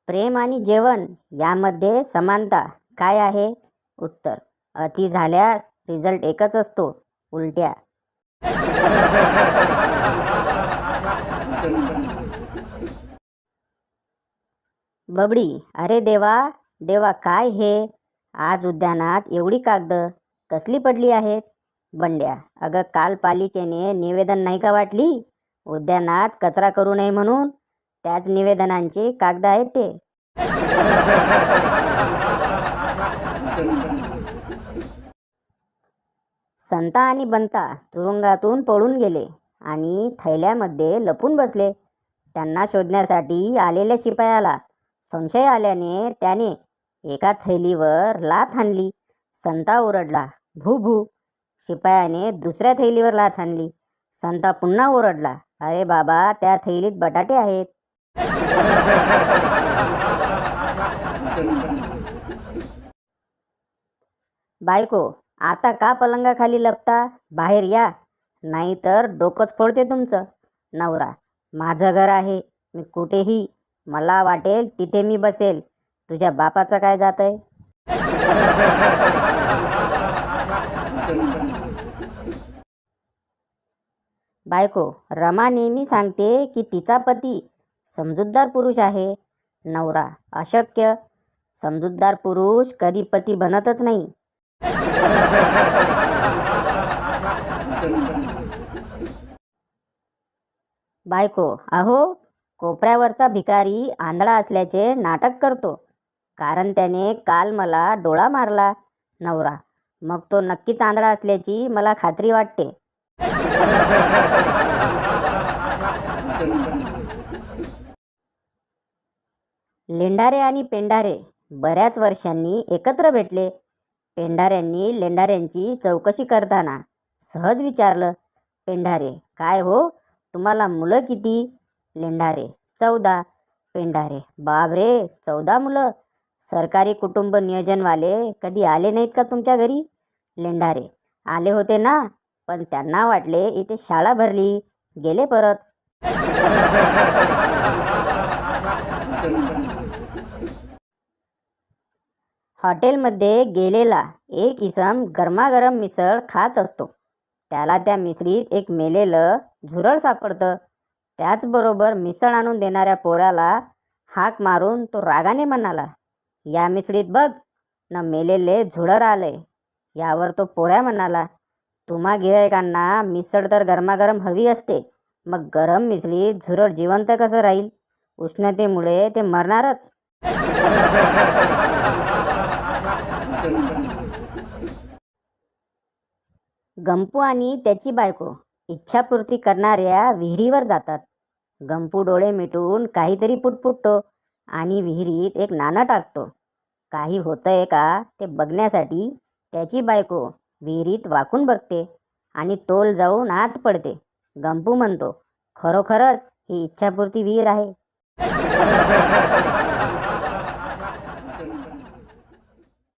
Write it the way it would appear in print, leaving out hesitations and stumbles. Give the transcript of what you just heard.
प्रेम आणि जेवण यामध्ये समानता काय आहे? उत्तर: अति झाल्यास रिझल्ट एकच असतो, उलट्या. बबडी: अरे देवा देवा, काय हे? आज उद्यानात एवढी कागद कसली पडली आहेत? बंड्या: अगं, काल पालिकेने निवेदन नाही का वाटली, उद्यानात कचरा करू नये म्हणून? त्याच निवेदनांची कागद आहेत ते. संता आणि बंता तुरुंगातून पळून गेले आणि थैल्यामध्ये लपून बसले. त्यांना शोधण्यासाठी आलेल्या शिपायाला संशय आल्याने त्याने एका थैलीवर लाथ हाणली. संता ओरडला, भू भू. शिपायाने दुसऱ्या थैलीवर लाथ हाणली. संता पुन्हा ओरडला, अरे बाबा, त्या थैलीत बटाटे आहेत. बायको: आता का पलंगाखाली लपता? बाहेर या, नाहीतर डोकंच फोडते तुमचं. नवरा: माझं घर आहे, मी कुठेही मला वाटेल तिथे मी बसेल, तुझ्या बापाचं काय जातंय? बायको: रमा नेहमी सांगते की तिचा पती समजूतदार पुरुष आहे. नवरा: अशक्य, समजूतदार पुरुष कधी पती बनतच नाही. बायको: अहो, कोपऱ्यावरचा भिकारी आंधळा असल्याचे नाटक करतो, कारण त्याने काल मला डोळा मारला. नवरा: मग तो नक्कीच आंधळा असल्याची मला खात्री वाटते. लेंडारे आणि पेंढारे बऱ्याच वर्षांनी एकत्र भेटले. पेंढाऱ्यांनी लेंडाऱ्यांची चौकशी करताना सहज विचारलं, पेंढारे: काय हो, तुम्हाला मुलं किती? लेंढारे: 14. पेंढारे: बापरे, 14 मुलं? सरकारी कुटुंब नियोजनवाले कधी आले नाहीत का तुमच्या घरी? लेंढारे: आले होते ना, पण त्यांना वाटले इथे शाळा भरली, गेले परत. हॉटेलमध्ये गेलेला एक इसम गरमागरम मिसळ खात असतो. त्याला त्या मिसळीत एक मेलेलं झुरळ सापडतं. त्याचबरोबर मिसळ आणून देणाऱ्या पोराला हाक मारून तो रागाने म्हणाला, या मिसळीत बघ न मेलेले झुरळ आलंय. यावर तो पोऱ्या म्हणाला, तुम्हा गिरायकांना मिसळ तर गरमागरम हवी असते, मग गरम मिसळीत झुरळ जिवंत कसं राहील? उष्णतेमुळे ते मरणारच. गंपू आणि त्याची बायको इच्छापूर्ती करणाऱ्या विहिरीवर जातात. गंपू डोळे मिटून काहीतरी पुटपुटतो आणि विहिरीत एक नाणं टाकतो. काही होतंय का ते बघण्यासाठी त्याची बायको विहिरीत वाकून बघते आणि तोल जाऊन आत पडते. गंपू म्हणतो, खरोखरच ही इच्छापूर्ती विहीर आहे.